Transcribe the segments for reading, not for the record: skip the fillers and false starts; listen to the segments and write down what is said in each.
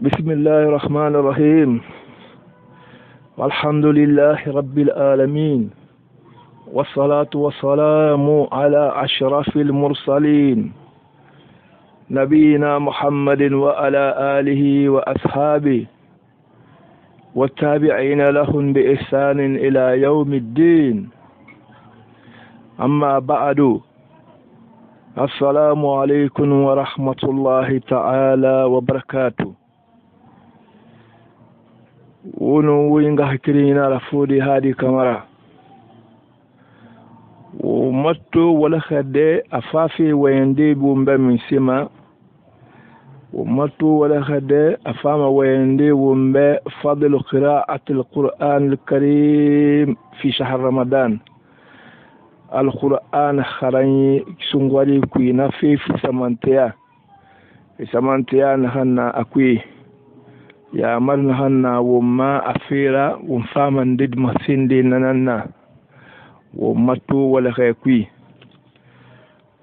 بسم الله الرحمن الرحيم والحمد لله رب العالمين والصلاة والسلام على أشرف المرسلين نبينا محمد وعلى آله وأصحابه والتابعين لهم بإحسان إلى يوم الدين. أما بعد، السلام عليكم ورحمة الله تعالى وبركاته. wono winga hakirina la fodi hadi kamara wo matto wala khade afafi wayende bumba min sima wo matto wala khade afama wayende bumba fadl qira'at al-Qur'an al-Karim fi shahr Ramadan. Al-Qur'an kharani sungwali kuina fi samantia na hanna akwi ya marna hanna wumma afira wumfama ndid masindi nanana wumatu wala khayqi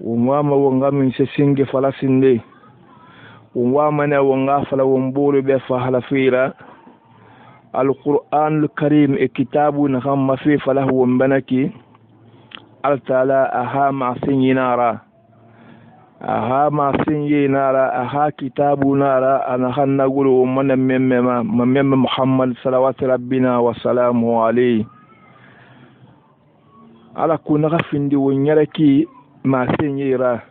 wumama wongamin se singe falasinde wumama na wonga fala wombulu be fa halafira. Al-Qur'an al-Karim e kitabu na khamma fi falahu wumbanaki al-taala aha ma sinyinara aha kitabu nara ana hanna gulu mana memme Muhammad salawatu rabbina wa salamu alayhi ala kuna findi wonyaraki ma senyira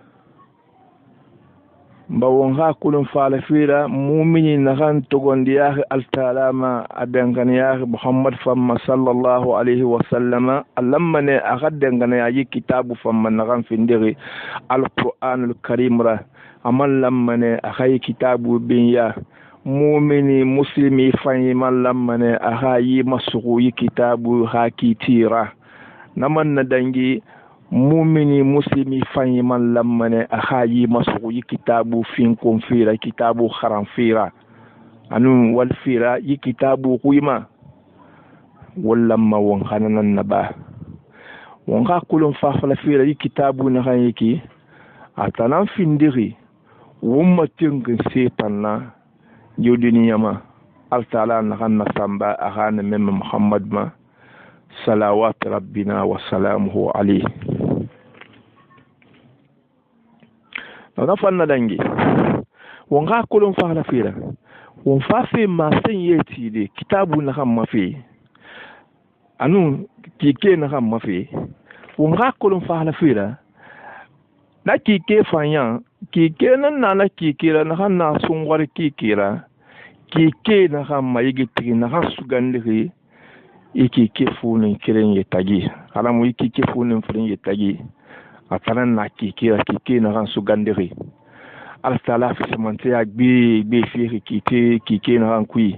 mbawon ha kulun falafira mu'mini na kan togondiya al-talama adanganiya Muhammad famma sallallahu alayhi wa sallama allamma ne agadangana yi kitabu famma na kan findiri al-Qur'an al-Karim ra amal lamma ne akhay kitabu binya mu'mini muslimi fanyi man lamma ne akhayi masugu yi kitabu hakitira naman na dangi mu'mini muslimi fanyi man lamane akhayi masugu yi kitabu fin konfira kitabu kharanfira anu wal fira yi kitabu kuima wallamma won khananan naba won ga kulun fa fala fira yi kitabu na khayiki atanan findiri wumma tingin sepanna yodini yama al-taala na khanna samba akhana mem Muhammad ma salawat rabbina wa salamuhu alayhi. Naga fanna dangi wonga kulun fa la fira won fa fi ma sen yeti de kitabu na kam ma fi anu kike na kam ma fi wonga kulun fa la fira na kike fanya kike nan na kike na hanna sungwar kike na kam ma yigiti na hasu gandiri ikike funin kiren yetagi alamu ikike funin furin yetagi atanan na kike na kan su gandiri al-taala fi samante ya gbe fi kike na kan kui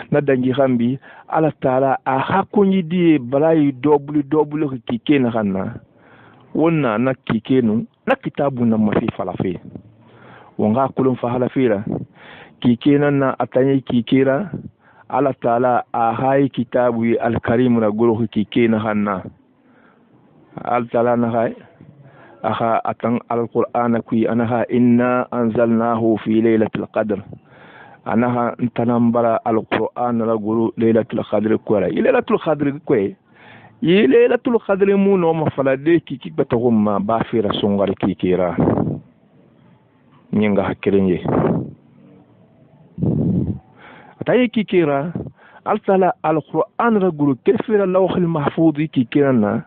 na dangi rambi al-taala a hakunyi di balai double kike na kan na wonna na kike nu na kitabu na mafi falafe wonga kulun fa halafira kike na atanye kikera al-taala a hay kitabu al-Karim na goro kike na hanna al-taala na hay aha atan al-Qur'an kui anaha inna anzalnahu fi laylatil qadr anaha tanambara al-Qur'an la guru laylatul qadr kwara laylatul qadr kwe laylatul qadr mu no ma fala de kiki batagumma ba fira sungar kikira nyinga hakirenye atayi kikira al-taala al-Qur'an la guru kefira lawhil mahfuz kikirana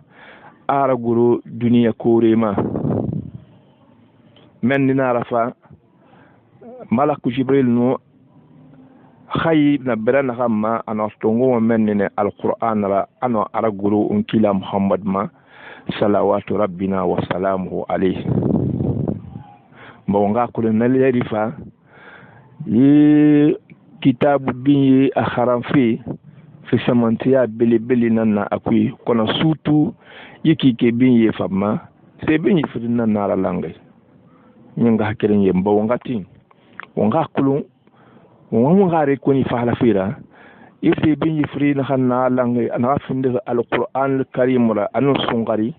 ara guru duniya kurema men dina rafa malaku jibril no khayib na berana khamma ana stongo men ne al-Qur'an ra ana ara guru unkila Muhammad ma salawatu rabbina wa salamuhu alayhi mbonga kule nalirifa yi kitabu bi akharan fi samantiya bele nanna akui kono sutu yiki ke binye famma se binye fudina nara langay nyinga hakirin yemba wongati wonga kulun wonga re koni fala fira ise binye fri na hanna langay ana funde al-Qur'an al-Karim ra anu sungari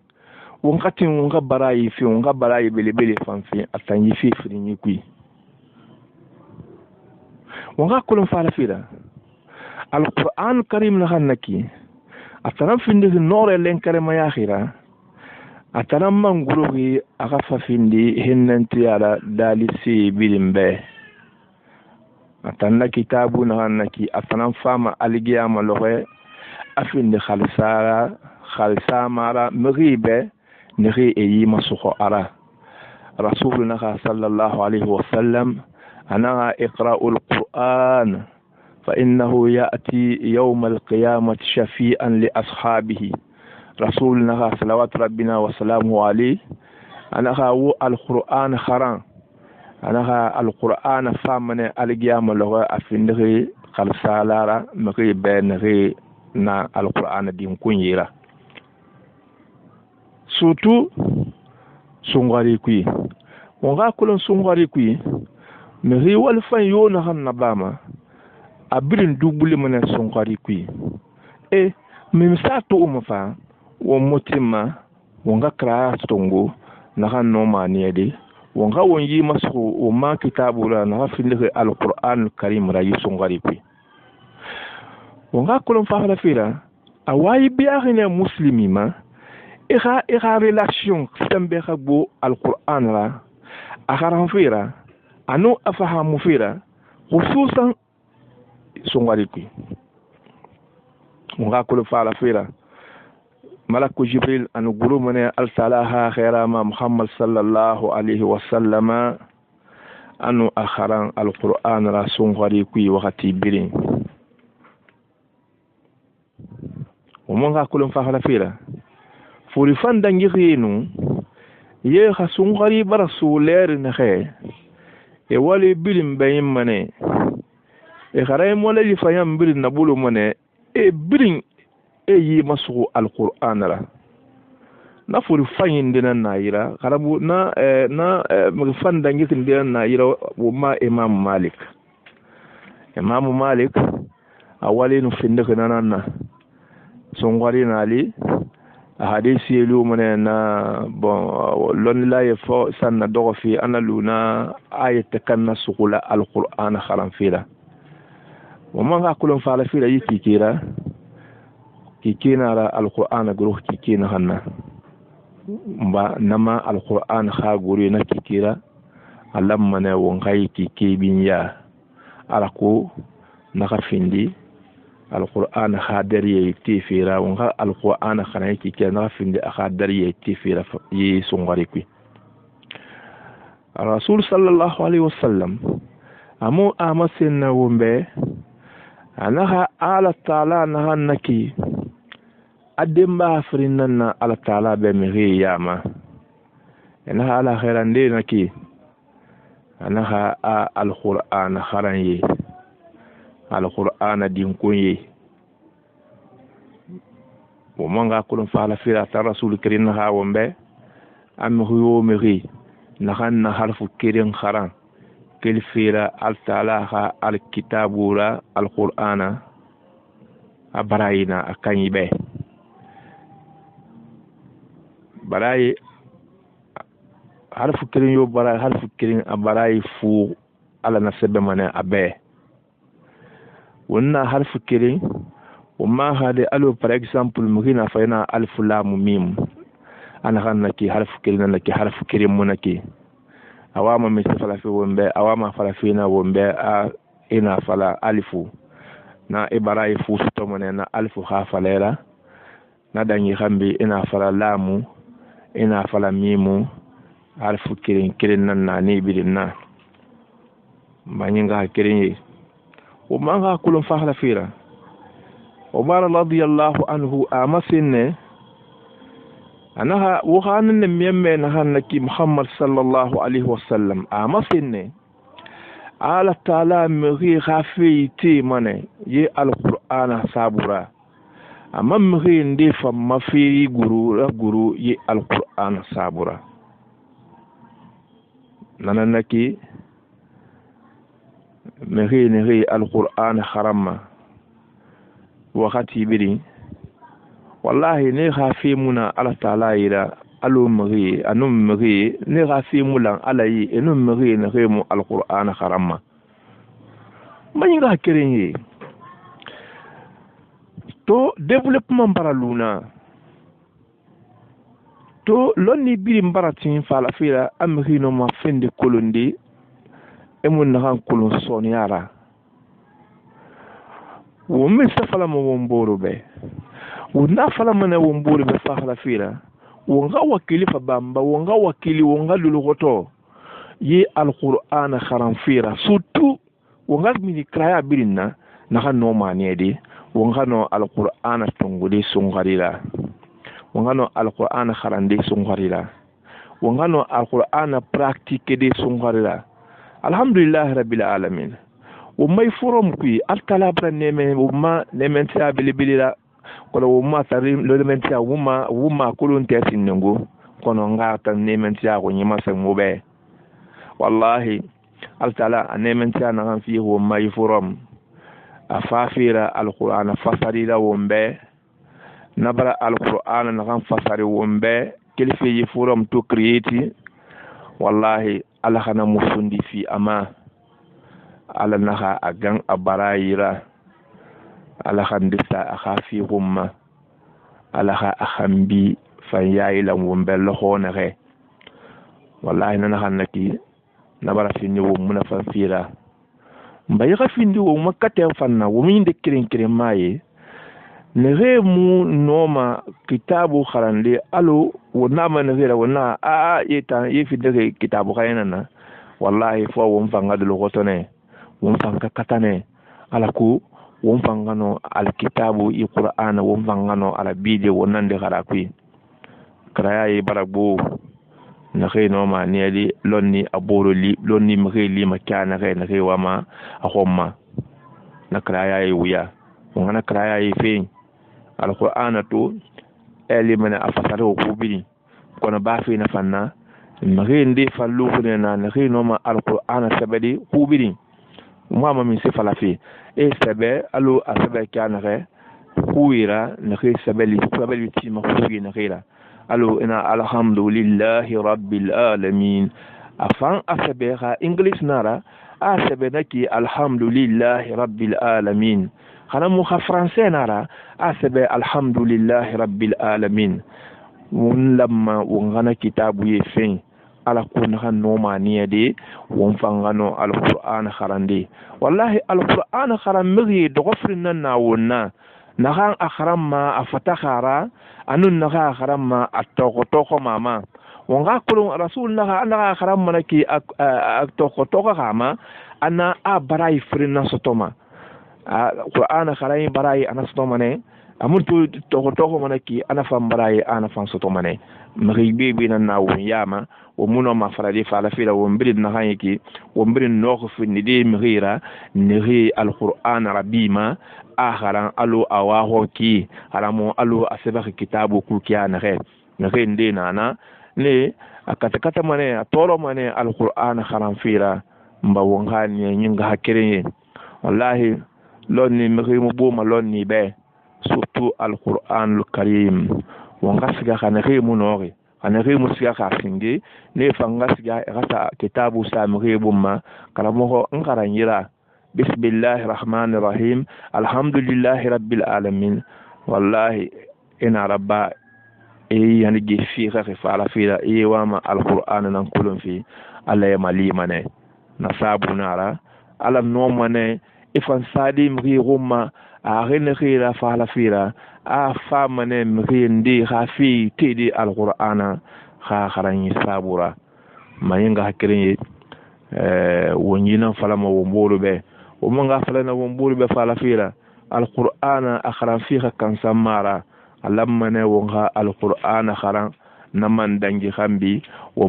wongati wonga barayi fi wonga barayi bele famfi atanyi fi fri nyikui wonga kulum fala fira alquran karim na hannaki ataram findi nore lenkare ma yakhira ataram manguruhi aga fafindi hinnanti ala dalisi bilimbe atanna kitabu na hannaki ataram fama aligiyama loxe afindi khalsa mara mribe niri eyi masuko ara rasuluna sallallahu alaihi wasallam أنا اقرأ القرآن فإنه يأتي يوم القيامة شفيئا لأصحابه رسولنا صلوات ربنا وسلامه عليه أنا هو القرآن خران أنا القرآن فامن القيامة لغة أفنغي خلصالارا مغي بينغي نا القرآن دين كنيرا سوتو سنغاري كوي ونغا كلن سنغاري كوي meri wal fan yo na han na bama abirin dubule mana sonkari kui mim sa to fa wo motima wonga kra stongo na han no maniede wonga won yi masu o ma kitabura na finde alquran karim ra yi sonkari kui wonga kolon fa la fira awayi biya ne muslimi ma ira relation sembe khagbo alquran ra akaran fira anu afahamu fira hususan songariki nga ko fala fira malaku jibril anu guru mane al salaha khairama muhammad sallallahu alaihi wasallam anu akharan alquran ra songariki wakati birin nga ko fala fira furi fanda ngirinu ye khasungari barasuler ne khe wali bilim bayin mane kharay mola li fayam birin nabulu mane birin yi masu alquran ra na furi fayin dinan nayira kharabu na mgfan dangi dinan nayira ma imam malik awali no finde kanana songwari nali hadisi yelu mane na bon lon la yefo sanna dogo fi analuna ayat kanna sukula alquran kharam fila wamanga kulon fala fila yikikira kikina ra alquran guru kikina hanna mba nama alquran kha guru na kikira alam mane won khay kikibin ya arako nakafindi القرآن خادر يتفيرا ونغا القرآن خنايكي كنا فين خادر يتفيرا يسونغاريكي الرسول صلى الله عليه وسلم أمو أمسنا ومبه أنها على تعالى نهانكي أدم بافريننا على تعالى بمغي ياما أنها على خيران دينكي أنها القرآن خراني القرآن دين كوني ومانغا كلن فعل فيرا الرسول الكريم ها ومبه أم هو مغي نخان حرف كريم خران كل فيرا التعالى الكتاب ولا القرآن أبراينا أكاني به براي حرف كريم يو براي حرف كريم أبراي فو على نسبة من أبه wonna harfu kelen wama hade alo par exemple mugina fayna alif lam mim ana ganaki harfu kelen naki harfu kelen munaki awama misfala fi wombe awama fala fina wombe a ina fala alifu na ibarai fu to monena alifu ha falera na dangi khambi ina fala lamu ina fala mimu harfu kelen nan na ni bidinna manyinga kelen وما كلهم فاهلا فيرا عمر رضي الله عنه أمسنه أنها وخان ميمن هنكي محمد صلى الله عليه وسلم أمسنه على تعالى مغي خافي تي منه ي القرآن صابرا أما مغي نديف ما في غرو ي القرآن صابرا نانكي مغي القرآن خرما وقتي بري والله ني خافي منا على تعالى إلى ألو مغي أنم مغي ني خافي ملا على أنم مغي نغيم القرآن خرما mañinga kerenye to développement baraluna to lonni biri mbaratin fala fira amrino ma fende kolondi emun na kolon soniara wo min safala mo womboro be wo na fala mana womboro be fala fira wo nga wakili fa bamba wo nga wakili wo nga lulugoto ye alquran kharam fira surtout wo nga mini kraya birinna na no manedi wo nga no alquran tongudi sungarira wo nga no alquran kharande sungarira wo nga no alquran pratique de sungarira alhamdulillah rabbil alamin wo may forum kui altalabra neme wo ma nementia bilibilira kono wo ma tarim lo nementia wo ma kulun tesin ngo kono ngata nementia ko nyima sa mobe wallahi altala nementia na kan fi wo may forum afafira alquran fasarira wo mbe nabara alquran na kan fasari wo mbe kilifi yi forum to create wallahi ala khana musundi fi ama ala naha agan abarayira ala khandisa akhafi humma ala kha akhambi fayayila wombel khonere wallahi nana khanaki nabara fini wo muna fanfira mbayi khafindi wo makate fanna wo minde kirin maye nere mu noma kitabu kharande alo wona manera wona yeta yefinde kitabu kayana wallahi fo wo mfanga de logotone wo mfanga katane ala ku wo mfangano al kitabu alquran wo mfangano ala bide wonande kharakui kraya yi baragbo na xey no ma neeli lonni aboro li lonni mkheli makana xey na xey wama axomma na kraya yi wuya ngana kraya yi feñ alquran to eli mana afasara ko biri kono ba fi na fanna magende fallu ko na na xey no ma alquran sabadi ko biri mama min se fala fi e sabe alo asabe kana re kuira na xey sabeli ti ma ko gi na xeyra alo ina alhamdulillahi rabbil alamin afan asabe ha english nara asabe naki alhamdulillahi rabbil alamin khana mu kha français nara asabe alhamdulillahi rabbil alamin won lamma won gana kitabu ye fin ala kun khan no maniya de won fangano alquran kharande wallahi alquran kharam miri dogofrin nan na wonna na kan akharam ma afatakhara anun na ka akharam ma atoko mama wonga kulun rasul na akharam manaki atoko kama ana abarai frina sotoma alquran kharai barai ana sotoma ne amuntu toko manaki ana fam barai ana fam sotoma ne miri bebe nan na won yama wo muno ma faradi fala fila wo mbiri na hayki wo mbiri no ko finni de mira niri alquran rabima akharan alu awaho ki haramo alu aseba kitabu kulkiana re ngi ndi nana ne akata mane atoro mane alquran kharam fira mba wongani nyinga hakire wallahi lonni miri mo boma lonni be surtout alquran alkarim wonga siga kana re munori ana re musiga ka singi ne fanga siga rata kitabu samri bumma kalamo ngaranyira bismillahir rahmanir rahim alhamdulillahi rabbil alamin wallahi ina rabba yani gi fi fala fila wama alquran nan kulun fi alla mali mane nasabunara ala no mane ifan sadi mri rumma a rene khira fala fila a famane mri ndi khafi tidi alquran kha kharani sabura mayinga hakirin wonyina fala mo wombolo be o manga fala na wombolo be fala fila alquran akhran fiha kan samara alamane wonga alquran kharan naman dangi khambi wo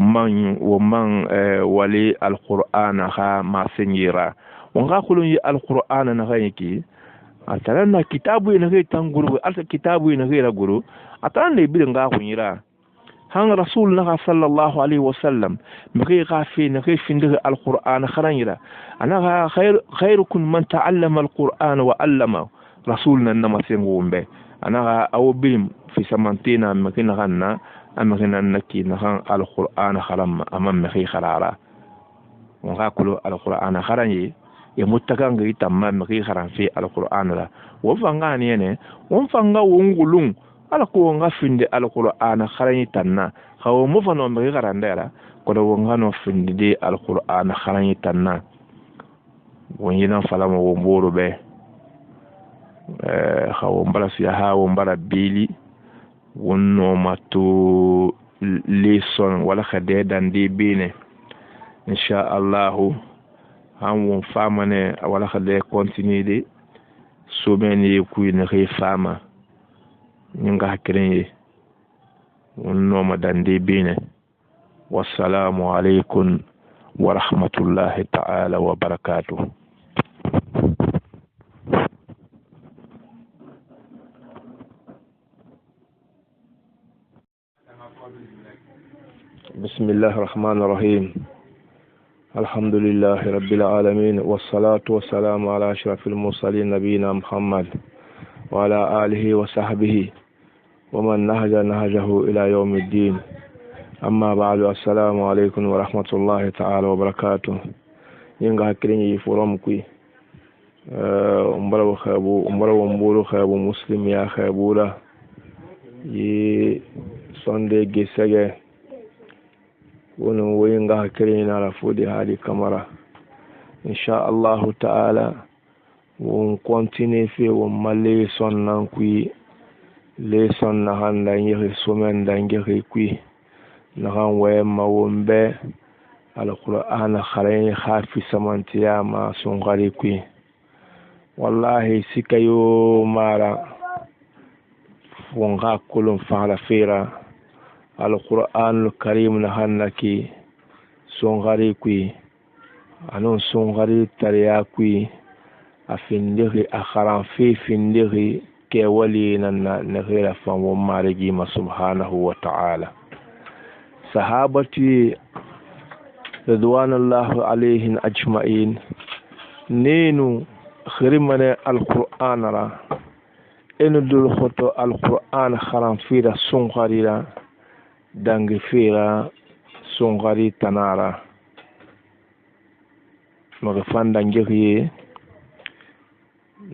man wali alquran kha ma senyira wonga kulun alquran na gayki atana kitabu ina gay tanguru alta kitabu ina gay raguru atana le bi nga kunyira han rasul na sallallahu alaihi wasallam magi gafi na gay finde alquran kharanyira ana khairukum man ta'allama alquran wa 'allama rasulna nama sengombe ana aw bilim fi samantina makina ganna amagina naki na han alquran kharam amam magi kharara wonga kulu alquran kharanyi e muttakan ga tamma mi kharan fi alquran la wo fanga ne ne won fanga wongulun ala ko nga finde alquran kharani tanna khawo mo fano mi kharan dara ko do ngano finde de alquran kharani tanna won yina falama wo mboro be khawo mbala siya ha wo mbala bili wonno matu lesson wala khade dandi bine insha Allah han won famane wala khade continue de so meni ku ne khay fama ñinga hakkiren wonno ma dandi bine wassalamu alaykum wa rahmatullahi ta'ala wa barakatuh. بسم الله الرحمن الرحيم الحمد لله رب العالمين والصلاة والسلام على أشرف المرسلين نبينا محمد وعلى آله وصحبه ومن نهجه إلى يوم الدين أما بعد السلام عليكم ورحمة الله تعالى وبركاته ينغا كريني فورمكوي umbarwa mburu khabu muslim ya khabula yi sonde gisege wono woyinga kirina la fudi hadi kamara insha Allah ta'ala won continue fi won malle sonnan kui le sonna handa ngi sumen dangi kui na han waye ma wombe alquran kharayn khafi samantiya ma sun gari kui wallahi sikayo mara wonga kulum fala fira alquran alkarim na hanaki songari kui anon songari tariya kui afindiri akharan fi findiri ke wali na ghira fa wa mariji ma subhanahu wa ta'ala sahabati ridwanullah alayhim ajma'in nenu khirimane alquran ra enu dul khoto alquran kharan fira songari la dangi fira songari tanara maga fanda ngiri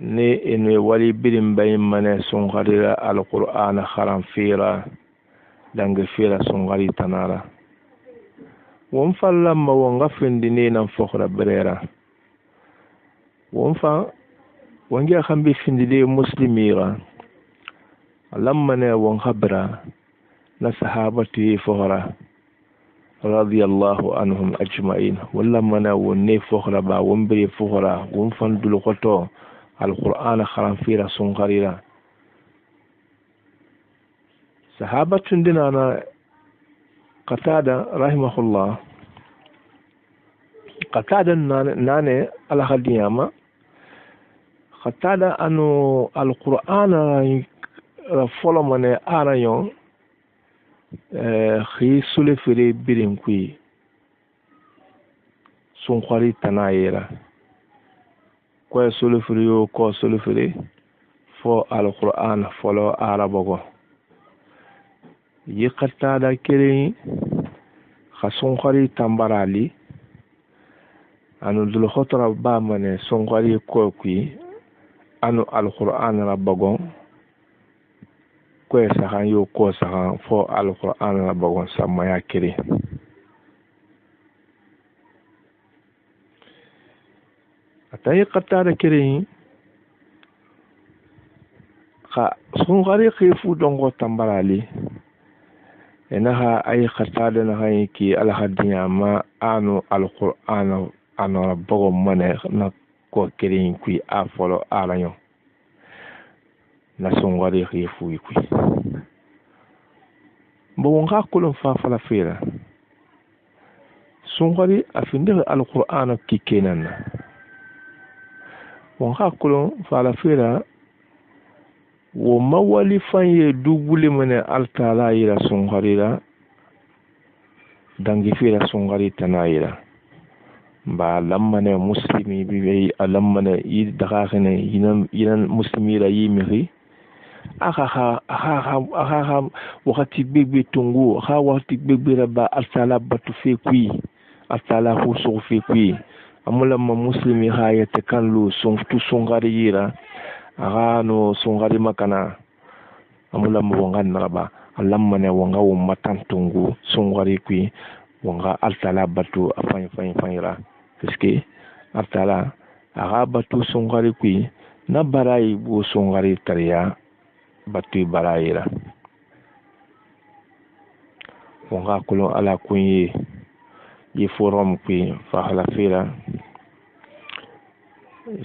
ne ene wali birim bayin mane songari alquran kharan fira dangi fira songari tanara won falla ma wonga fendi ne nan fokhra berera won fa wongi khambi fendi de muslimira lamma ne won khabra na sahabati fokhra radiyallahu anhum ajma'in wala mana wonne fokhra ba wombe fokhra won fandul khoto alquran kharam fira sunqarira sahabatun dinana qatada rahimahullah qatada nane ala khadiyama qatada anu alquran folo mane arayon khi sule fere birin kui sun kwari tanayera ko sule fere yo ko sule fere fo alquran folo arabogo yikata da kire khasun kwari tambarali anu dul khotra ba mane sun kwari ko kui anu alquran rabogo ko sahan yo ko sahan fo alquran la bagon sama ya kiri atay qatada kiri kha sun gari khifu dongo tambarali enaha ay qatada na hayki alhadiya ma anu alquran anu bagon mane na ko kiri kui afolo arayo na songari khifu ikui bo wonga kulum fa fala fira songari afinde alquran kikenan wonga kulum fala fira wo mawali fanye dubule mene altala ira songari la dangi fira songari tanayira ba lamane muslimi bi alamane yi daga ne yinan muslimi la yimiri aha wakati bebe tungu wakati bebe raba altala batu fe kui altala husu fe kui amula ma muslimi hayete kanlu tu songari yira aga no songari makana amula mo wangan naraba alamma ne wanga wo matantungu songari kui wanga altala batu afanya puisque altala aga batu songari kui na barai wo songari tariya batu baraira wanga kulo ala kunyi yi forum kui fa hala fira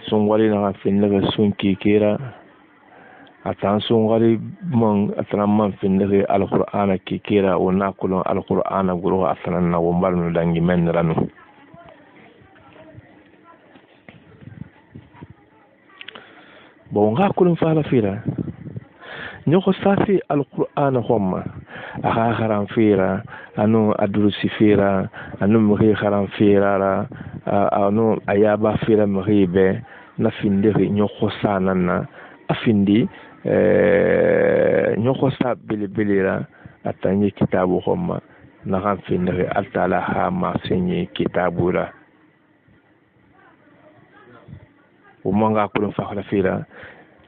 songari na finna sunki kira atan songari man atan man finna alqur'ana ki kira wona kulo alqur'ana guro atan na wombal no dangi men ranu bon ga kulo fa hala fira nyoko safi alqur'ana homma aha haram fira anu adrusi fira anu mri haram fira anu ayaba fira mribe na findiri nyoko sanana afindi nyoko sa bilibila atanye kitabu homma na kan findiri altala ha ma senye kitabura umanga kulo fa hala fira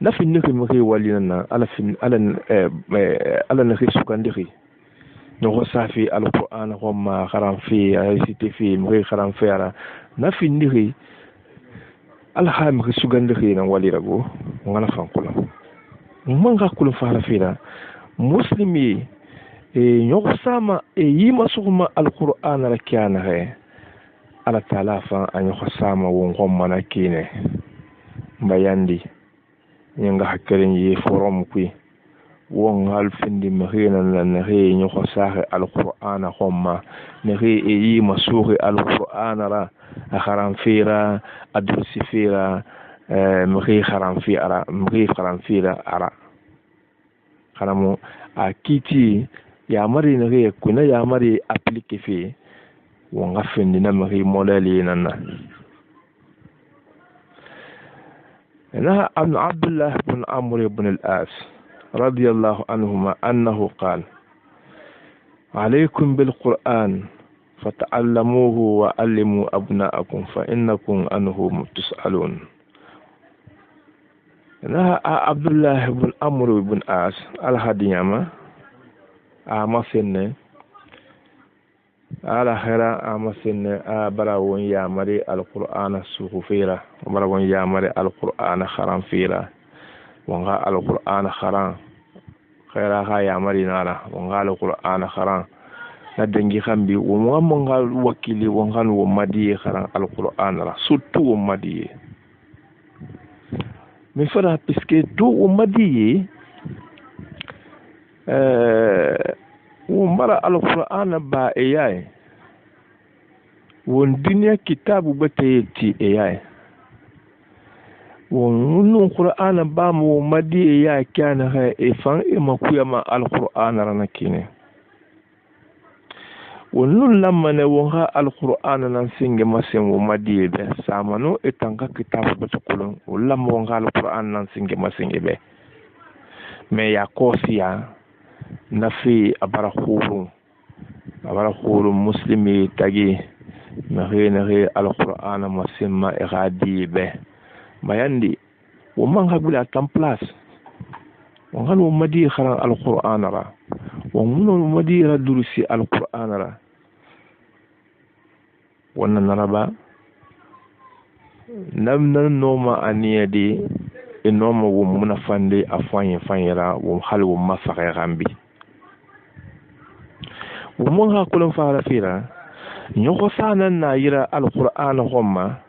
na findiri mri walina ala na risukandiri nyoko safi alquran homma haram fi ayiti fi mri haram fira na findiri alham risugandiri na walirago ngana fankula manga kulo fala fira muslimi nyoko sama yima sugma alquran la kiana he ala talafa anyoko sama won homma na kine mbayandi nyanga hakkaren yi forum kui won hal findi mahina na he nyoko sahe alquran homma ne he yima sughi alquran ra haram fira adrusi fira mri haram fira ara karamu akiti ya mari na re kuna ya mari applique fi wonga fendi na mri modeli nana na Abdullah ibn Amr ibn al-As radiyallahu anhuma annahu qala عليكم بالقرآن فتعلموه وعلموا أبناءكم فإنكم عنه تسألون na Abdullah ibn Amr ibn As al-Hadiyama amasenne ala khira amasenne barawon ya mari al-Qur'an suhufira barawon ya mari al-Qur'an kharam fira wanga al-Qur'an kharam khira ha ya mari nara wanga al-Qur'an kharam na dangi khambi wo wanga wakili wanga wo madi kharam al-Qur'an ra surtout wo madi mais fara puisque tout o madi o mara alquran ba eyai won dunya kitabu bateti eyai won nun qur'an ba mo madi eyai kana ha e fan e makuya ma alquran rana kine wonun lamane wonga alquran nan singe masen wo madi be samano etanga kitabu batukulun lam wonga alquran nan singe masen be me ya kosia nafi abara khuru muslimi tagi mahina alquran masimma iradi be mayandi wo manga bula tam place wonga wo madi khara alquran ra wonga madi ra durusi alquran ra wannan naraba namna noma aniyadi enoma wo muna fande afanye fanyera wo halwo masaka gambi wo mon ha kulun fara fira nyoko sana na yira alquran homma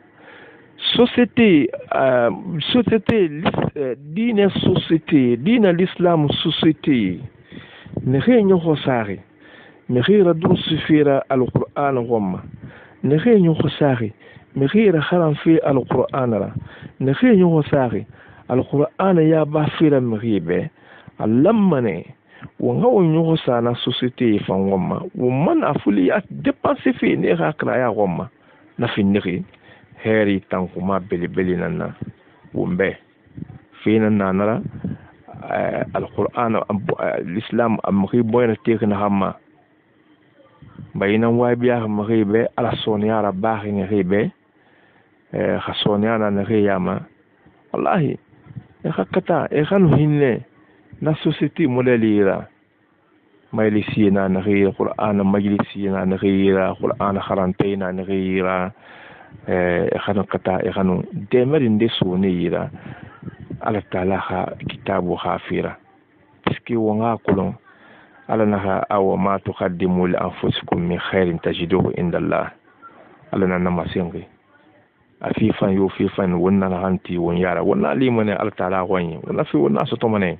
société dina société dina l'islam société ne re nyoko sare ne re radu sifira alquran homma ne re nyoko sare ne re kharam fi alquran ra ne re nyoko sare alquran ya ba fira mribe allamane wonga wonyo sana société fa ngoma woman afuli at dépenser fi ne rakra ya ngoma na finiri heri tankuma beli nana wombe fina nanara alquran l'islam amri boyna tekna hamma bayina wabiya mribe ala sonia ra bahi ngribe khasoni ana ne yama wallahi khakata khanu hinne na société modèle majlisi na nghira qur'an majlisi na nghira qur'an kharantay na nghira khanu kata khanu demari ndesu ne yira ala taala ha kitabu khafira piski wonga kulon ala naha aw ma tuqaddimu li anfusikum min khairin tajiduhu inda Allah ala na masengi afifan yo fifan wonna hanti won yara wonna limane ala taala woni wonna fi wonna soto mane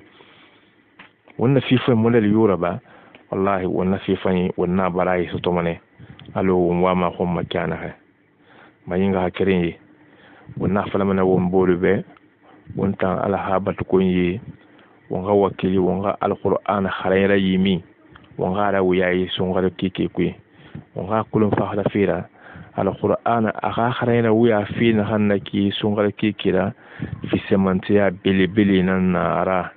wonna fifan molal yuraba wallahi wonna fifan wonna barai soto mane alo wa ma khum makana ha mayinga hakirin wonna falamana won bolube wonta ala habatu konyi wonga wakili wonga alquran kharayra yimi wonga ra wiyayi songara kike kwi wonga kulun fahla fira alquran aga kharayra wiya fi na hanaki songara kikira fi semantiya bili nan nara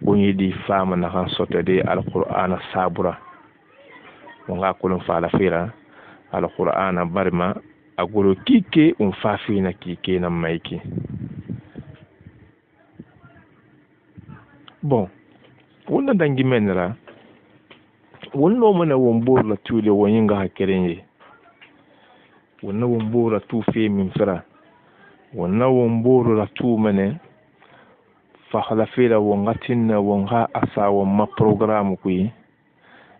wonyi di fama na han sotade alquran sabura wonga kulun fahla fira alquran barma agolo kike fafi na kike na maiki. Bon, wonna dangi menra wonno mana wombor la tuule wonyinga hakerenye wonna wombor la tu fe min fera wonna wombor la tu mene fa khala fera wongatin wonga asa ma programme kuyi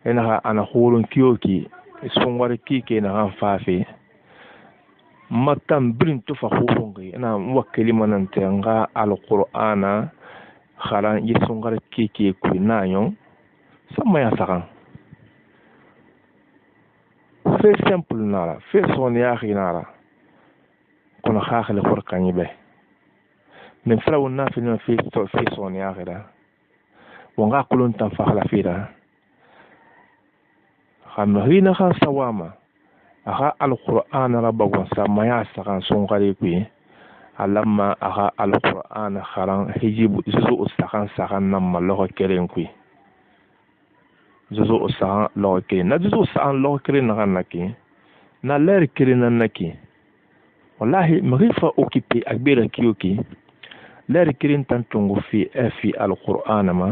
ena ha ana khurun kiyoki songware kike na han fafe matam brin to fa khurungi ena wakeli manante nga alqur'ana kharan yisungar kiki ku nayon sama ya sakan fe simple nara fe son ya nara kono khakhale khorkani be min frawun na fi son ya gira wonga kulun tan fakhla fira khamrina khan sawama aha alquran rabbagon sama ya sakan songare ku alamma aha alquran kharan hijibu zuzu sakan nam malo keren kui zuzu sakan lo keren na zuzu sakan lo keren na naki na ler keren na naki wallahi magrifa occupé agbera kiyoki ler keren tantungu fi alquran ma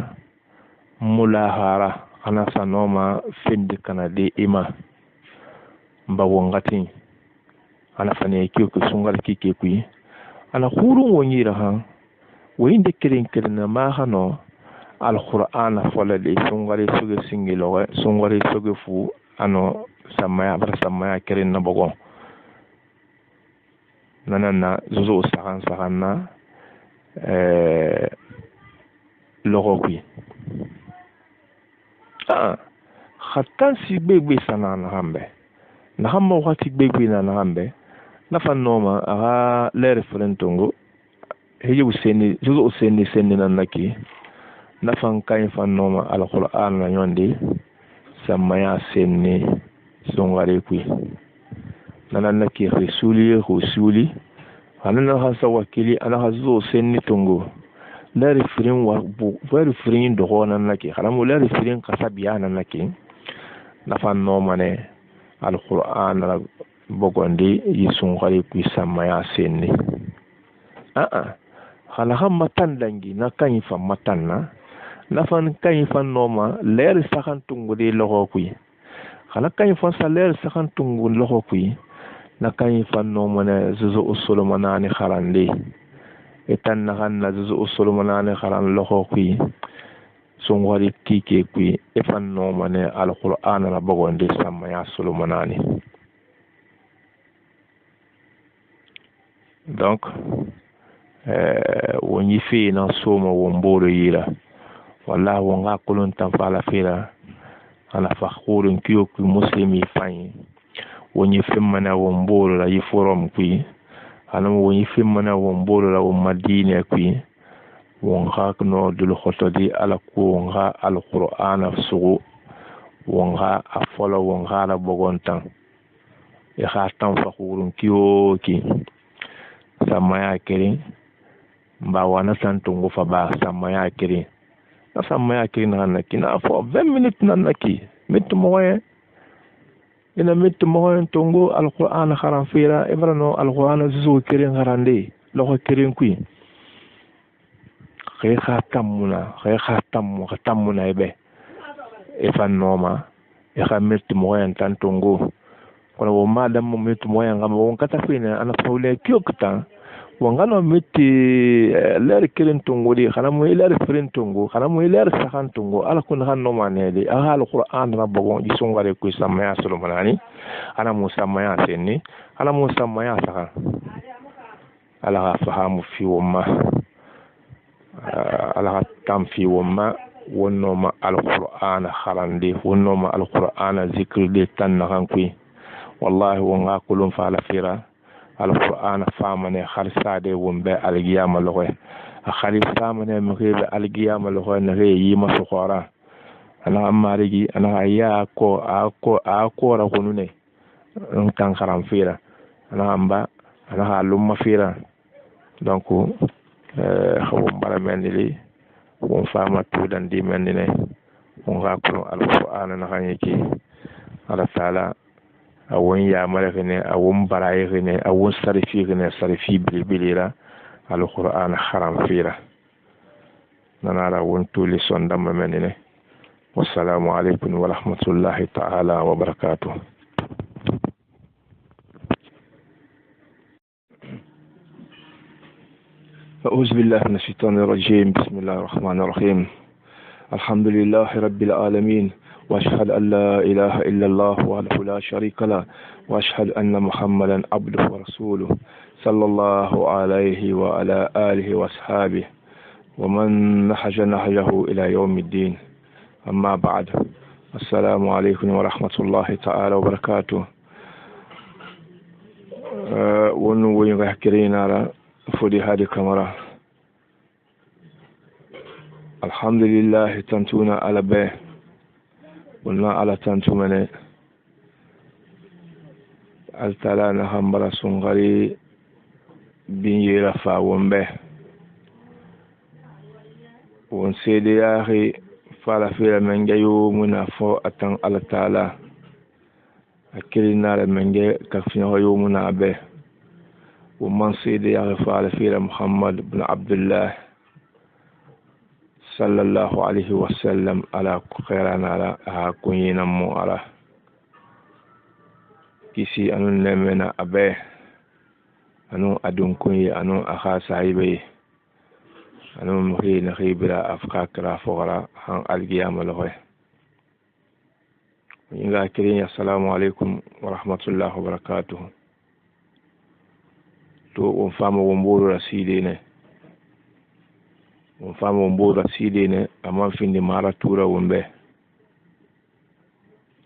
mulahara ana sanoma findi kanade ima mbawongati ana fane kiyoki sungal kike kui ana khurun wonyira ha winde keren na ma hano alquran fola de sungare suge singilo sungare suge fu ano samaya keren na bogon nanana zuzu sakan na logo kui khatan si bebe sanana hambe na hammo wati bebe na hambe nafan noma aga lere frentongo heje useni juzo useni senina naki nafan kain fan noma alquran na yonde samaya senni songare kui nanan naki rusuli hanana hasa wakili ana hazo senni tongo lere fren wa bu very fren do honan naki halamu lere fren kasabiya nan naki nafan noma ne alquran bogondi yisungari ku samaya senni khala matan dangi na kan fa matanna na fan kan fa noma leer sakan tungu de logo ku khala kan fa sa leer sakan tungu logo ku na kan fa noma ne zuzu usul manani kharande etan na kan na zuzu usul manani kharan logo ku sungari kike ku e fan noma ne alquran na bogondi samaya sulumanani. Donc woni fi na soma womboro yira wala wonga kulun tan fala fira ala fakhurun kiyo ku muslimi fani woni fi mana womboro la yiforom ku ana woni fi mana womboro la madina ku wonga no dul khotodi ala ku wonga alquran sugu wonga afolo wonga la bogontan e khatan fakhurun kiyo ki samaya kiri mba wana santungu fa ba samaya kiri na samaya kiri na naki na for 20 minutes na naki mitu moye ina mit mo tongo alquran kharan fira ibrano alquran zuzu kirin harande lo kirin kui khatamuna ebe e fan noma e khamit mo en tan tongo kono wo madam mo mit mo en ngam won kata fina ana fawle kyokta wangano miti ler kirin tongo di khana mo ler firin tongo khana mo ler sakan tongo ala kun han no manedi aha alquran rabbo di songare ku samaya sulumanani ana musa maya senni ala musa maya saka ala fahamu fi wama ala tam fi wama wonno ma alquran kharandi wonno ma alquran zikr de tan kan ku wallahi wonga kulum fa la fira alquran famane kharsade wombe algiyama loxe khari famane mkhebe algiyama loxe na re yima sokora ana amarigi ana ya ko ra kunune tan kharam fira ana amba ana halum fira donc xawum bala menni won fama tudan di menni ne won ga ko alquran na xanyiki ala taala awon ya marafine awon barayine awon sarifi bilbilira alquran haram fira nanara won tuli sondam menine wassalamu alaikum wa rahmatullahi ta'ala wa barakatuh أعوذ بالله من الشيطان الرجيم بسم الله الرحمن الرحيم الحمد لله رب العالمين وأشهد أن لا إله إلا الله وحده لا شريك له وأشهد أن محمدا عبده ورسوله صلى الله عليه وعلى آله وأصحابه ومن نهج نهجه إلى يوم الدين أما بعد السلام عليكم ورحمة الله تعالى وبركاته ونوين غحكرين على فدي هذه الكاميرا الحمد لله تنتونا على به قلنا على تنتمني التلا نهمبر سنغري بين يرفع ومبه ونسيدي يا أخي فعل فيلا من جيو منافو أتن على التلا أكلنا من جي كفنا يومنا به ومن سيدي يا أخي فعل فيلا محمد بن عبد الله صلى الله عليه وسلم على خيرنا على كونينا مو على كيسي أنو نمنا أبي أنو أدون كوني أنو أخا صاحبي أنو مخي نخي بلا أفكاك رافغرا عن القيام لغوي إنغا كريم السلام عليكم ورحمة الله وبركاته تو وفام ومبور رسيديني وفام مبورا سيدين أما فين مارا تورا ومبه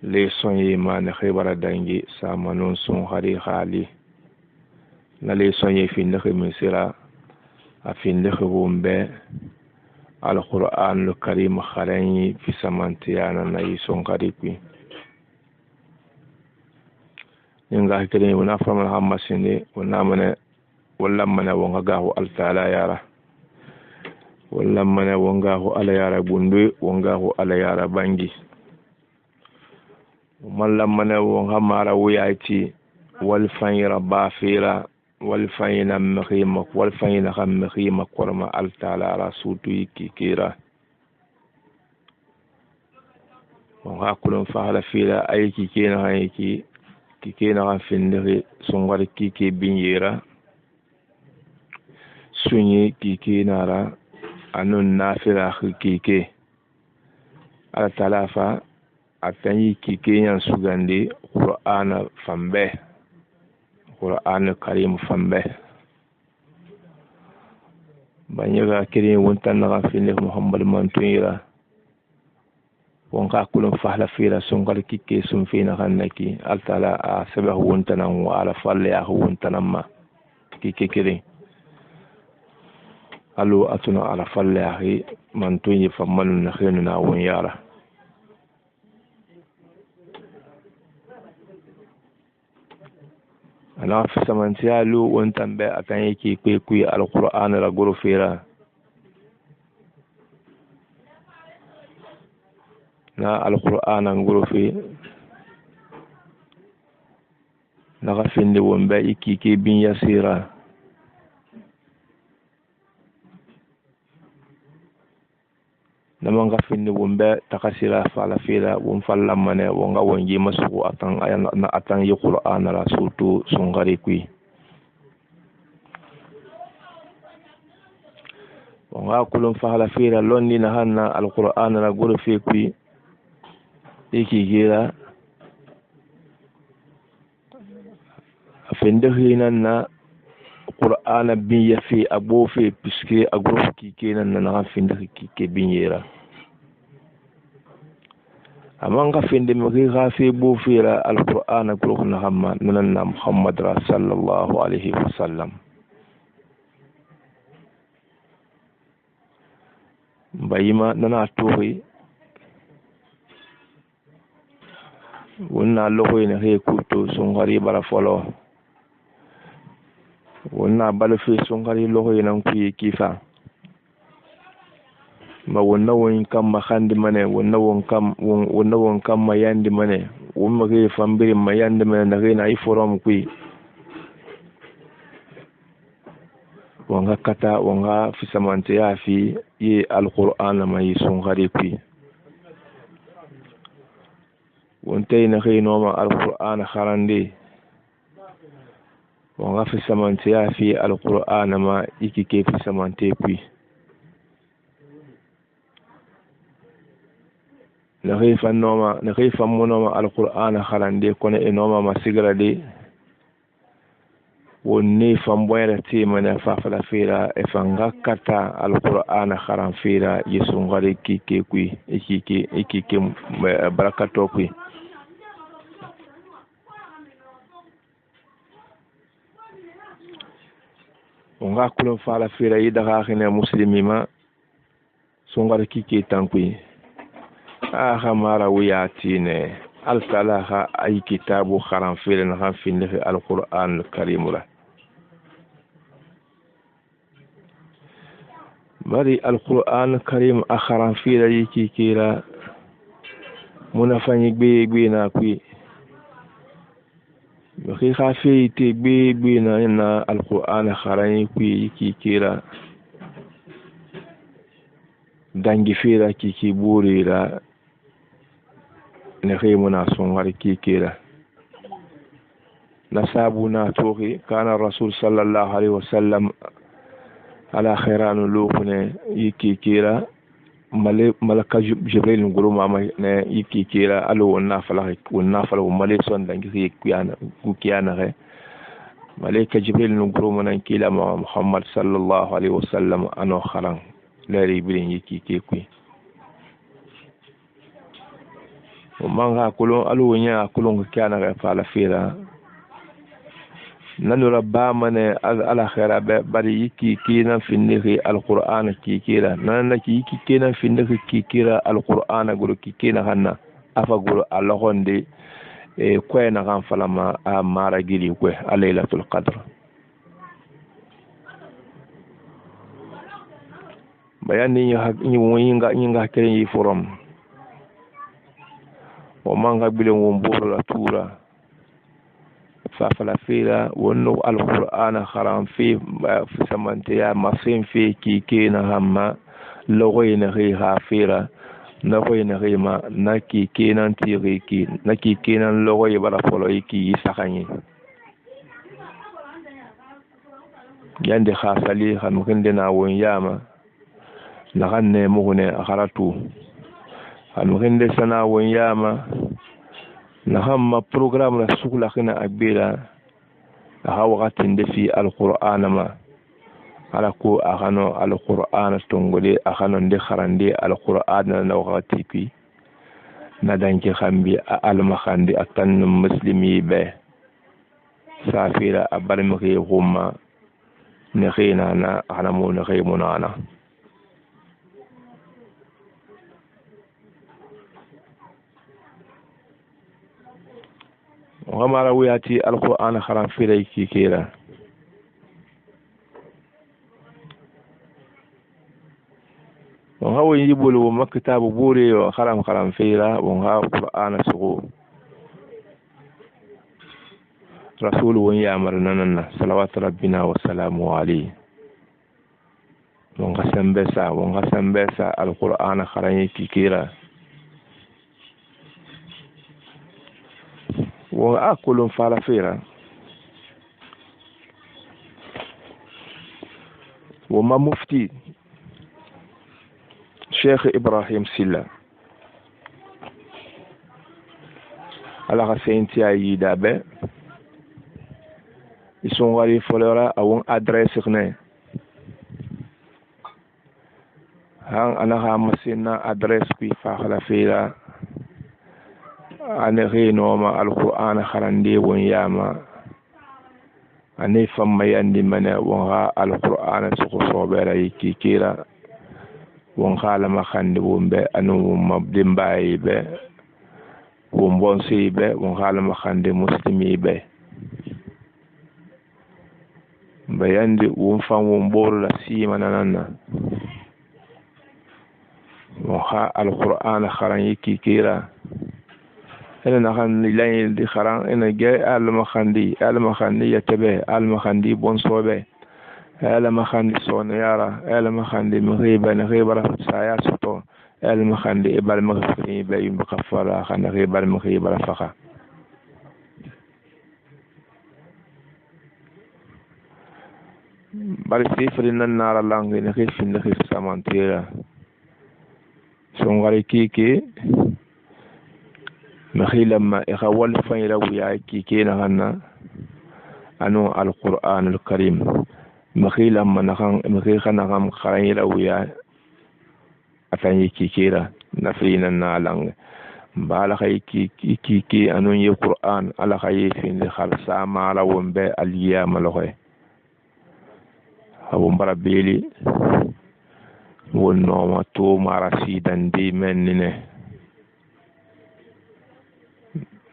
لي سوني ما نخيبرا دانجي سامانون سون خاري خالي نالي سوني فين نخي مسيرا أفين نخي ومبه القرآن الكريم خاريني في سمانتيانا ناي سون خاري كوي نغا كريم ونافرم الحمد سيني ونامنا ولمنا ونغاهو التعالى يارا wala mana wongahu ala yara bundu wongahu ala yara bangi malla mana wonga mara wuyati wal fayra bafira wal fayna mkhima wal fayna kham mkhima korma al taala rasutu kikira wonga kulun faala fila ayki kina ayki kikena kan finde songwar kike binyera sunyi kikena ra anun nafila kike ala talafa atanyi kike yan sugande qur'ana fambe qur'an karim fambe banyaga kiri wontan na fili muhammad mantuira wonka kulun fahla fira songal kike sun fina kannaki altala a sabah wontan wa ala falle ya wontan ma kike kiri alu atuna ala falle ahi man tunyi famman na khinu na won yara ana fi samantiya lu won tambe akan yake kuyi alquran la gurufira na alquran an gurufi naga finde wombe ikike bin yasira namanga finde wombe takasira fala fira won falla mane wonga wonji masuku atan ayana atan yi qur'an la surtout sungari kui wonga kulum fala fira londi na hanna alquran la goro fe kui ikigira fende hinan na qur'ana bin yafi abo fe piske agro ki kenan na fende ki ke bin yera amanga fende mo ki gafi bo fira alqur'ana gro na hamma nanna muhammad sallallahu alaihi wasallam bayima nana tohi wonna lokoy ne he kuto sungari bara folo wonna balfe sungari lokoy nan ku kifa ma wonna won kam ma khandi mane wonna won kam ma yandi mane wumma ke fambiri ma yandi mane na rena ay forum ku wanga kata wanga fisamante ya fi ye alquran ma yi sungari ku wonte na xey noma alquran kharande wonga fi samante ya fi alquran ma ikike fi samante puis na xey fa noma na xey fa monoma alquran kharande kono e noma ma sigrade wonni fam boyra timana fa fala fira e fanga kata alquran kharan fira yesungari kike kui ikike barakato kui onga kulon fala fira yidaga khine muslimima sungara kike tankui aha mara wiyatine alkalaha ay kitabu kharan fira na han finde alquran karimula bari alquran karim akharan fira yiki kira munafanyi gbe na kui baki khafi te gbe na alquran kharan kui yiki kira dangi fira kiki burira ne khimuna sungar kikira nasabuna tohi kana rasul sallallahu alaihi wasallam ala khairan lukune yikikira malaka jibril nguru mama ne yikikira alo wonna fala male son dangi kiyana re malaka jibril nguru manan kila muhammad sallallahu alaihi wasallam ano kharan lari bilin yikikikui manga kulon alunya kulon kana ga fala fira nanu rabba mane ala khaira bari yiki kina finni alquran kikira nan yiki kina finni kikira alquran guru kikina hanna afa guru allahonde e kwena kan falama a mara gili kwe alaylatul qadr bayani yinga kelen yi forum o manga bilen won boro la tura fa fala fira wonno alquran kharam fi samante ya masin fi ki kina hamma logoyna ri hafira logoyna ri ma naki kinan tiriki naki kinan logoy bala folo iki sakani yande khasali kham kendena won yama la ganne mugune akharatu almuhinde sana won yama na hamma programme la sukula khina abira ha wakati ndefi alquran ma ala ko akhano alquran tongole akhano nde kharande alquran na wakati ki na danki khambi almakhandi atan muslimi be safira abarmi khuma ne khina na khanamu ne khimuna na وغمارا وياتي القرآن خرام في ليكي كيرا وهو يجيبوا له مكتاب بوري وخرام فيرا وهو القرآن سغو رسول ويامرنا صلوات ربنا وسلامه عليه ونقسم بسا القرآن خراني كيكيرا وأكل فالفيرا وما مفتي شيخ إبراهيم سلا على غسينتي أي دابة يسون غري فلورا أو أدريس غني هان أنا غامسينا أدريس كي فاخلا فيلا أنا غي نوما القرآن خرندي ونياما أنا فما يندي من وها القرآن سقصو بلا كيكيرا وها لما خندي ومبي أنو مبدين باي بي ومبونسي بي وها لما خندي مسلمي بي بياندي ومفان ومبور لسيما نانا وها القرآن خرندي كيكيرا أنا نخان لين دي خران أنا جاي المخندي يتبه المخندي بونسوبه المخندي سونيارا المخندي مغيبة سايا سطو المخندي إبال مغفرين بيوم بكفارة خان مغيبة فخا بارسي فرنا النار لانغي نخيف سامانتيرا سونغاري كيكي مخيلما إخوال فايلا ويا كيكينا غنا أنو القرآن الكريم مخيلما مخيخنا غم خايلا ويا أفاني كيكيرا نفرينا نالانغ بالا خي كيكي أنو القرآن على خي فين لخلصا مالا ومبي اليام لغي أبو مربيلي والنوم تو مارسيدان دي مننه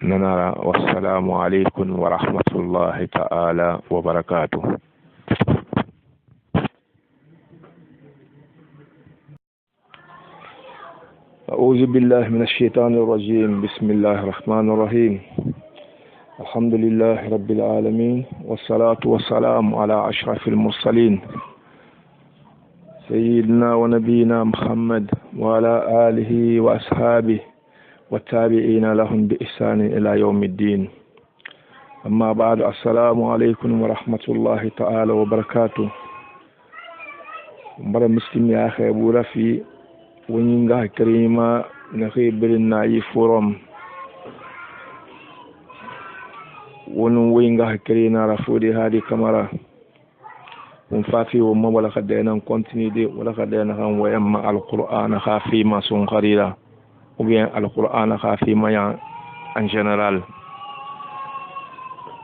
ننرى والسلام عليكم ورحمة الله تعالى وبركاته. أعوذ بالله من الشيطان الرجيم. بسم الله الرحمن الرحيم. الحمد لله رب العالمين والصلاة والسلام على أشرف المرسلين سيدنا ونبينا محمد وعلى آله وأصحابه والتابعين لهم بإحسان إلى يوم الدين. أما بعد السلام عليكم ورحمة الله تعالى وبركاته. مرة مسلم يا أخي أبو رفي ونينغا كريمة نخي برنا يفورم ونوينغا كرينا رفودي هذه كاميرا ونفافي وما ولا خدينا كونتيني دي ولا خدينا هم ويما القرآن خافي ما سون قريرا ou bien alquran khafi maya en général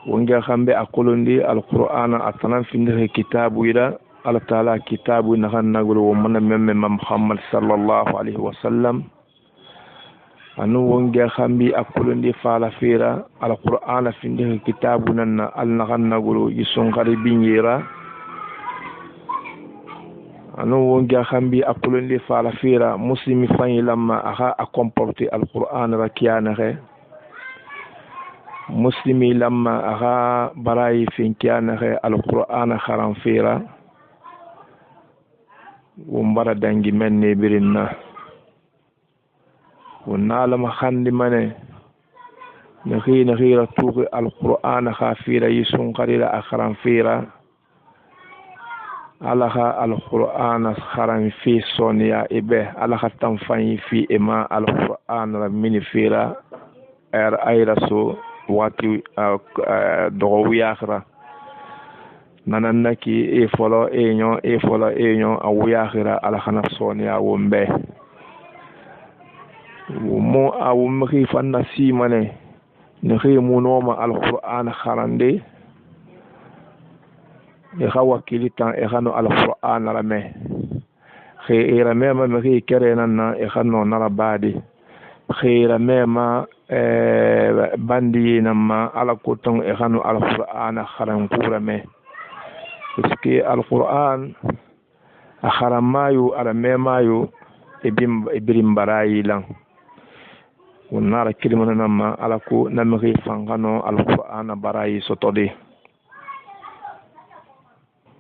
wonga khambe akolondi alquran atanan finde kitabu ila ala taala kitabu nahan nagul wo man memme Muhammad sallallahu alaihi wasallam anu wonga khambi akolondi fala fira alquran finde kitabu nan al nahan nagul yisun qaribin yira anu wonga khambi akulundi fala fira muslimi fani lamma aha a comporter alquran rakiana re muslimi lamma aha barayi finkiana re alquran kharam fira wombara dangi menne birinna wonna lama khandi mane nakhina khira tuqi alquran khafira yisun qarira akhram fira alaha alquran kharam fi sonia ibe alaha tamfani fi ema alquran la minifira ayraso wati do wiakhra nanannaki e folo enyo a wiakhra alaha sonia wombe mo awum khi fanna simane ne khi munoma alquran kharande يخوى كيلتا يخنو على القرآن رمي خير ميما مخي كرينا يخنو نرى بادي خير ميما باندي نما على كتن يخنو على القرآن خرم كورمي بسكي القرآن أخرم مايو على ميمايو إبريم براي لان ونار كلمة نما على كو نمغي فانغانو القرآن براي سطودي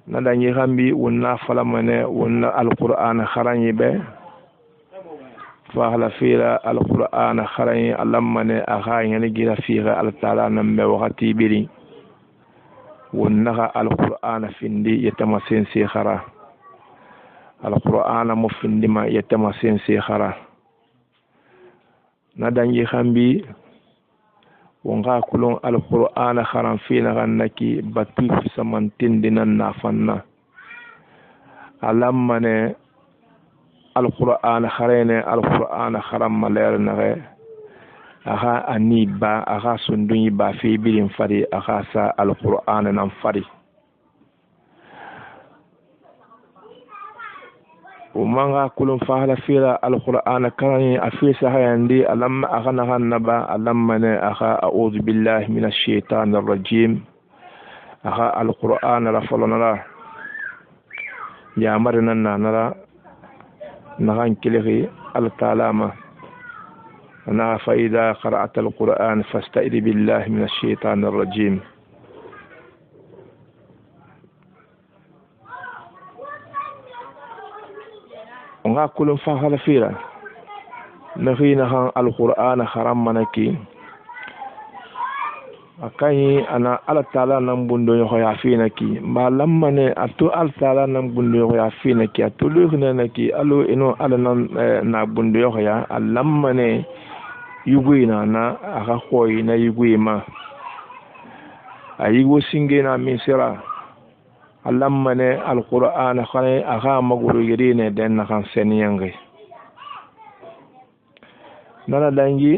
نداني غامبي ونا فلامنه ونا القرآن خراني به فهلا فيلا القرآن خراني اللمنه أغاني نجيلا فيها التعالى نمبي وغتي بيري ونغا القرآن فيندي يتمسين سيخرا القرآن مفندي ما يتمسين سيخرا نداني غامبي ونغا كلون القرآن خران فينا غنكي بطل في سمانتين دينا نافنا علمنا القرآن خرين القرآن خرام ملير نغي أغا أنيبا أغا سندوني با في بيرين فري أغا سا القرآن ننفري ومانغا كلهم فاهلا فيلا القرآن كراني أفيس هايندي ألما أغنى النبا ألما أخا أعوذ بالله من الشيطان الرجيم أخا القرآن رفلنا لا يا مرنا نرى نغان كلغي التعلامة أنا فإذا قرأت القرآن فاستعذ بالله من الشيطان الرجيم nga kulun fa hala fira na khina han alquran haram manaki akai ana ala taala nam bundo yo ya fina ki ma lamane atu al taala nam bundo yo ya fina ki atu lughna naki alu ino ala nam na bundo yo ya lamane yuguina na aka khoy na yuguima ayigo singena min sira alamane alquran khane aga maguru yirine den kan seniyange nana dangi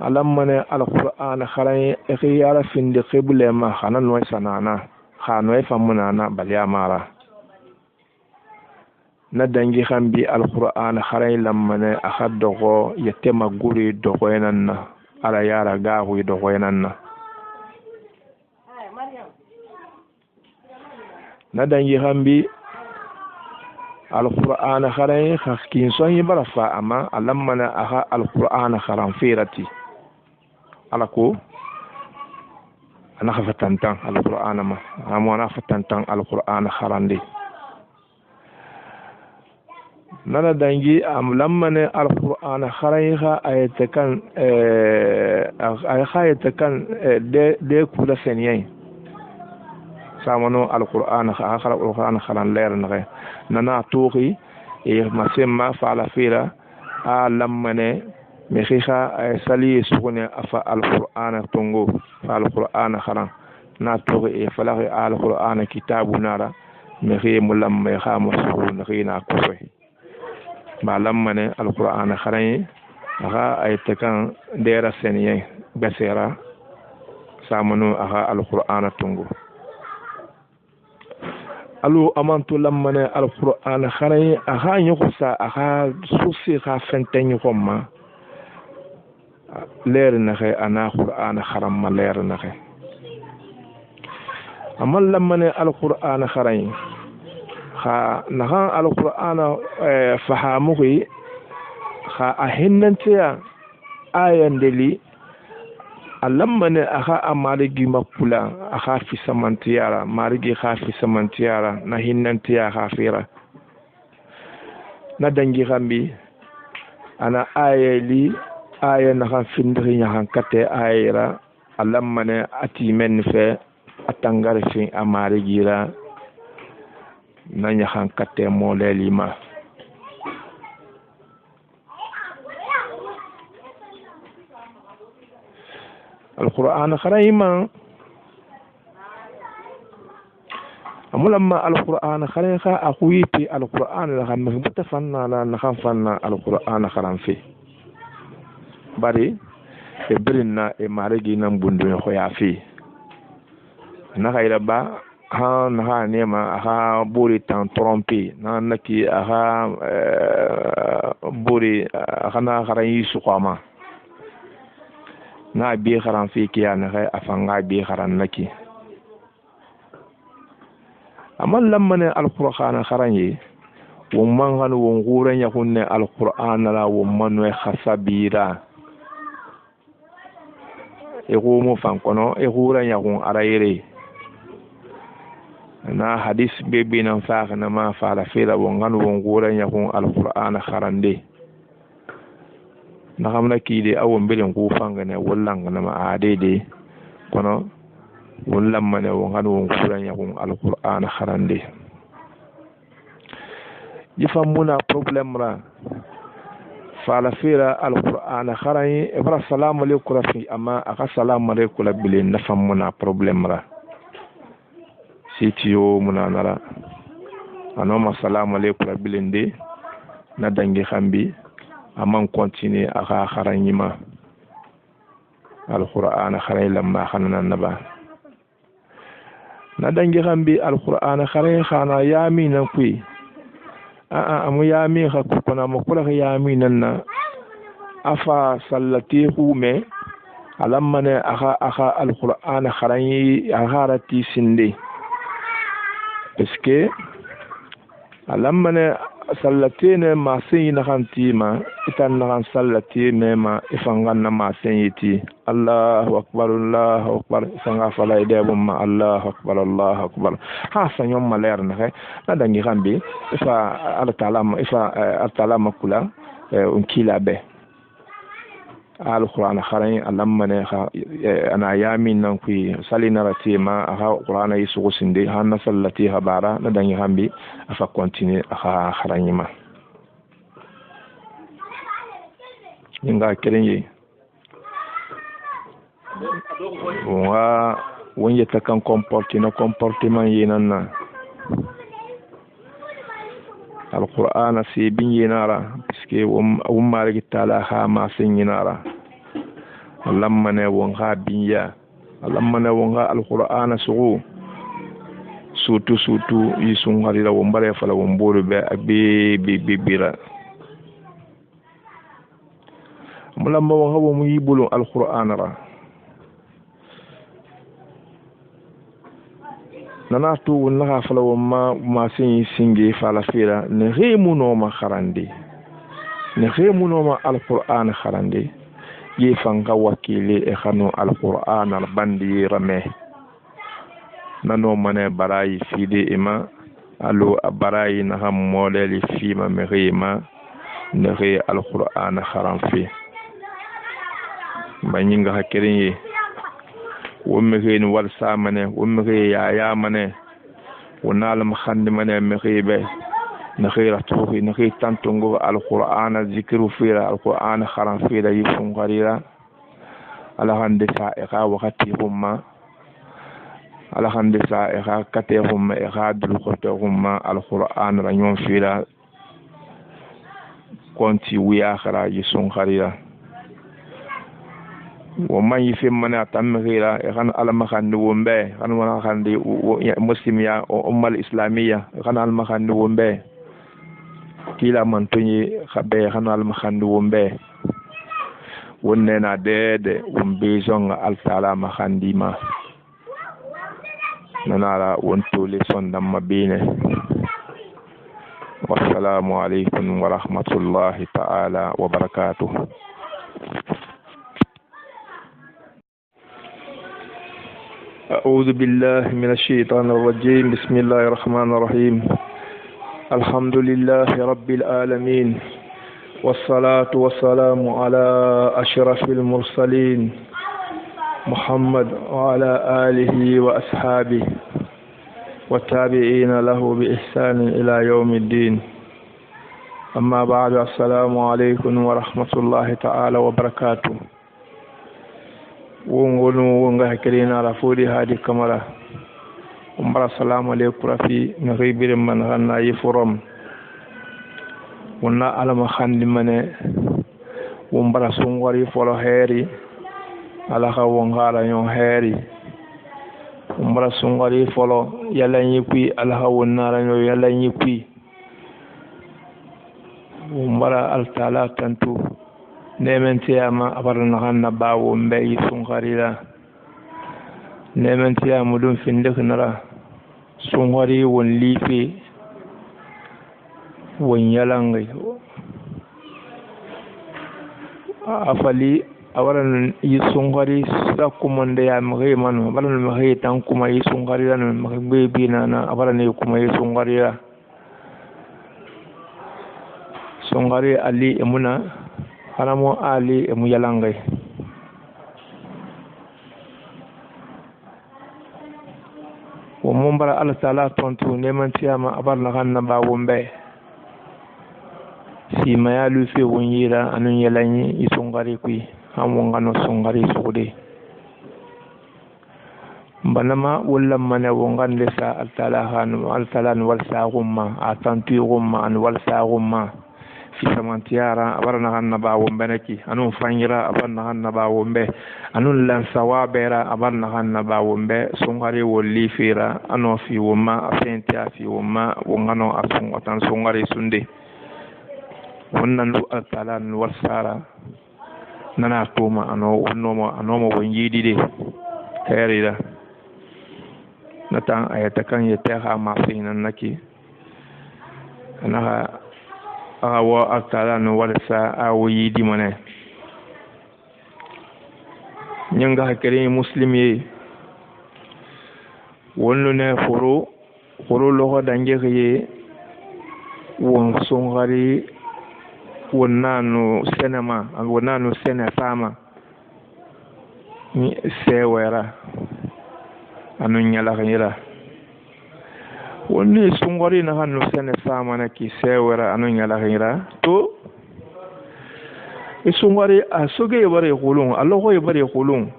alamane alquran khane ikhyara fin di qibla ma khana noy sanana khanoy famuna na balyamara na dangi khambi alquran khane lamane akhaddo yetema guri dogo enanna ala yara gahu dogo enanna nadangi hambi alquran kharay khaskin soyi barafa ama alamana aha alquran kharam firati alako ana khafatantan alquran ma amona fatantan alquran kharandi nana dangi am lamana alquran kharay kha ayatakan ay khayatakan de kula senyen samano alquran akhara alquran khalan leer nare nana tuqi e masema fala fira alamane me khiha sali sukune afa alquran tongo alquran khalan na tuqi e fala alquran kitabunara me khi mulam me khamo sukun khina kufe malamane alquran khalan aga aytakan dera senye basera samano aga alquran tongo alu amantu lamane alquran kharay aha nyusa aha susi kha fenten yoma leer na khay ana qur'an kharam ma leer na khay amal lamane alquran kharay kha naha alquran fahamuhi kha ahinnantiya ayandeli alamane aha amarigi makula aha fi samantiyara marigi khafi samantiyara na hinnantiya khafira na dangi gambi ana ayeli aya na kan findri nya kan kate ayira alamane ati men fe atangare fi amarigi ra na nya kan kate molelima القرآن خريما أمولما القرآن خريخا أخويتي القرآن لهم متفنى لا نخفنا القرآن خرام فيه bari e birina e marigi nan bundu ko ya fi na kayra ba ha na nema ha buri tan trompi na naki ha buri khana kharayi su qama na bi kharan fi kiyana khay afanga bi kharan naki amal lamane alquran kharan yi wumman hanu wonguren yakunne alquran la wumman we khasabira egumu fankono egura yagun arayre na hadis bebe nan faaka na ma faala fela wongan wongura yagun alquran kharande na hamna kide awon bilen ku fangane wallanga na ma adede kono wallam mane wongan wongura yagun alquran kharande jifamuna problem ra fala fira alquran kharani ibra salamu alaykum fi amma aka salamu alaykum bilen nafamuna problem ra sitiyo munanara anoma salamu alaykum bilen de na dangi khambi amman continue aka kharanyima alquran kharay lamma khanana naba na dangi khambi alquran kharay khana yamina kui amu yami ha kuna mukula yami nanna afa sallati hume alammane aka alquran kharani aharati sinde eske alammane sallatine ma sayina khantima itan nan sallati mema ifanganna ma sayiti Allahu akbar sanga fala ide bumma Allahu akbar ha sanyom maler na na dangi gambi ifa al-talama kula unkila be al-Qur'an kharin alammane ana yamin nan ku salina ratima ha Qur'ana yisu sinde hanna sallati habara na dangi gambi afa continue aha kharanyima inga kerenye wa wonye takan comportement yinanna alquran si binyinara puisque umma taala ha ma sinyinara lamane wonga binya lamane wonga alquran sugu sutu yisungarira wombare fala womboro be bibira mulamba wonga wo mu yibulu alquran ra nana tu wonna fala ma singi fala fira ne remu no ma kharandi ne remu no ma alquran kharandi yi fanga wakili e khanu alquran al bandi rame nano mane barayi fide ima allo barayi na ham modeli fima me rema ne re alquran kharam fi banyinga hakirin ومغين ورسا منه ومغي يا منه ونعلم خند منه مغيبه نخير توفي نخير تنتونغو القرآن ذكر فيرا القرآن خران فيرا يفون غريرا على هند سائقا وقتهم على هند سائقا كتهم إخاد لقتهم القرآن رنيون فيرا كنتي وياخرا يسون غريرا ومن يفهم من أتمغيرا كان على مخان ومبه كان وانا كان دي مسلم يا أمة الإسلامية كان على مخان ومبه كلا من تني خبه كان على مخان ومبه وننا ديد ومبيزون التعالى مخان ديما ننارا ونتولي صندم مبينه والسلام عليكم ورحمة الله تعالى وبركاته. أعوذ بالله من الشيطان الرجيم. بسم الله الرحمن الرحيم. الحمد لله رب العالمين والصلاة والسلام على أشرف المرسلين محمد وعلى آله وأصحابه والتابعين له بإحسان إلى يوم الدين. أما بعد، السلام عليكم ورحمة الله تعالى وبركاته. wongonu wonga hakirina rafudi hadi kamara umbara salamu alaykum rafi ngibire man hanna yiforom wonna alama khandi mane umbara sungwari folo heri ala ka wongala nyon heri umbara sungwari folo yalla nyikwi ala ha wonnara nyo yalla nyikwi umbara al taala tantu nementiyama abarna hanna bawo mbey sungarira nementiyama dum finde kunara sungari won lifi won yalangai afali awaran yisungari sa kumonde ya mare manu abaran mare tan kuma yisungari lan mare bebi na abaran ne kuma yisungari ya sungari ali emuna haramo ali emu yalangai wo mumbara Allah taala tontu neman tiyama abarna ganna ba wombe si mayalu fe wonyira anun yalanyi isungari kui hamon gano sungari sude banama wala mana wongan lesa altala hanu altalan wal sa'umma atantu umma an wal sa'umma fi samantiara abarna ganna ba wombe naki anun fanyira abarna ganna ba wombe anun lan sawabera abarna ganna ba wombe sungari wolli fira ano fi womma asentia fi womma wongano asun atan sungari sunde wannan lu altalan wal sara nana tuma ano mo wonjidi de kayarida natan ayata kan yete ha masinan naki ana awa altalan wal sa awi di mane nyanga hakere muslimi wonno ne foro lo dange ye won songari wonano senema wonano sene fama ni sewera anu nyala kanyira wonni sungori na hanu sene fama na ki sewera anu nyala kanyira to sungori asoge bare khulun allo ko bare khulun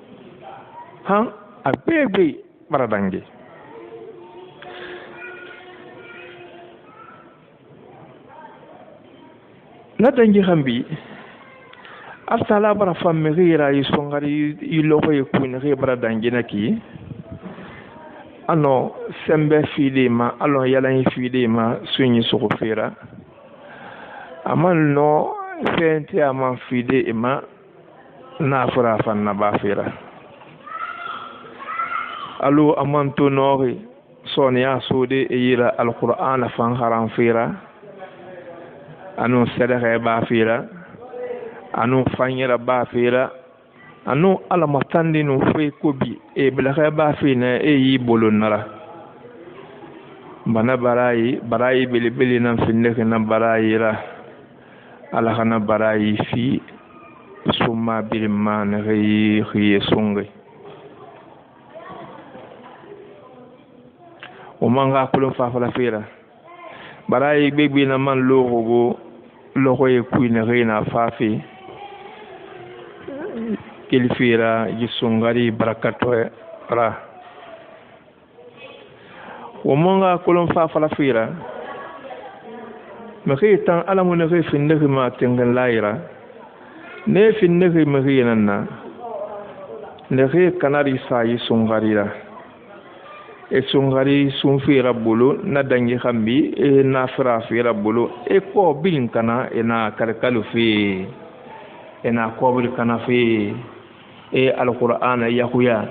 han abebe baradange na dangi hambi altala bara famme gira yisongari yiloko yekuni gira dangi naki ano sembe fidima alo yalan fidima sunyi sokofira aman no fenti ama fidima na fura fanna bafira alo amanto nori sonia sode yira alquran fan haram fira anu sadaka ba fira anu fanyira ba fira anu ala matandi no fe kobi e bilaka ba fina e yi bolonara bana barayi bilibili nan finne kana barayi ra ala kana barayi fi summa bilma na yi khiye sungai o manga kulo fa fala fira barayi gbegbe na man logo ye kuina reina fafi kilfira jisungari barakato ra o monga kolon fa fala fira me tan alamu ne re finde ma tengan laira ne finde me nanna ne re kanari sa jisungari ra e sungari sunfira bulu na dangi khambi e na fira fira bulu e ko bilin kana e na karkalu fi e na ko bil kana fi e alqur'ana yahuya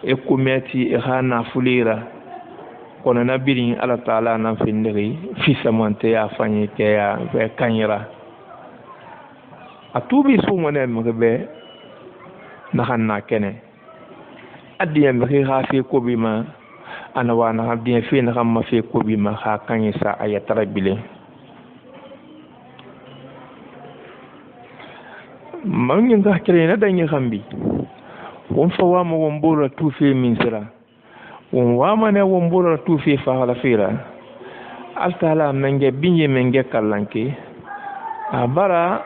e kumeti e hana fulira kono na bilin ala taala na findiri fi samante ya fanyi ke ya be kanyira atubi sumone mbe na hanna kene adiya mbe khafi ko bima ana wana bien fi na ma fi ko bi ma ha kanisa ayatara bile mangi nga kire na danyi khambi won fa wa mo wombura tu fi min sira won wa ma ne wombura tu fi fa hala fira altala menge binye menge kallanke abara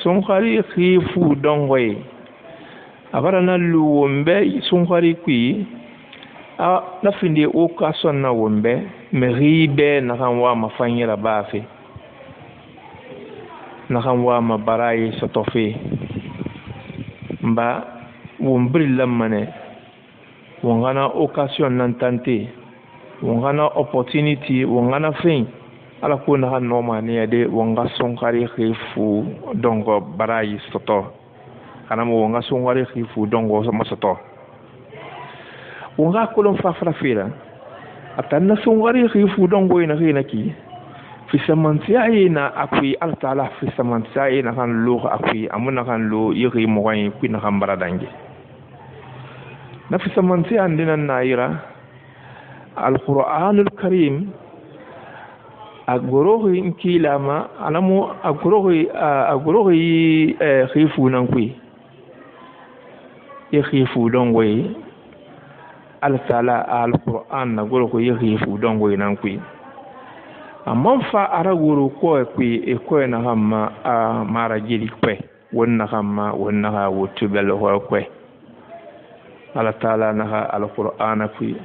son khari khifu dongoy abara na lu wombe son khari kui na finde o ka sonna wombe me ribe na kan wa mafanyira bafi na kan wa mabarayi sotofi mba wombri lamane wongana occasion nan tante wongana opportunity wongana fin ala ko na no mani de wonga sonkari khifu dongo barayi soto kana mo wonga sonkari khifu dongo soto wonga kolon fa fira atanna sungari khifu dongo ina ki fi samantiya ina akui Allah taala fi samantiya ina kan lo akui amuna kan lo yiri mo wani ku na kan baradange na fi samantiya ndinan naira alquranul karim agorohi kilama alamu agorohi khifu nan ku ye khifu don way Allah taala alquran na gorohi ye khifu don way nan ku amma fa araguru ko e ko na hamma mara jili kwe wonna hamma wonna ha wotubel ho kwe Allah taala na ha alquran fi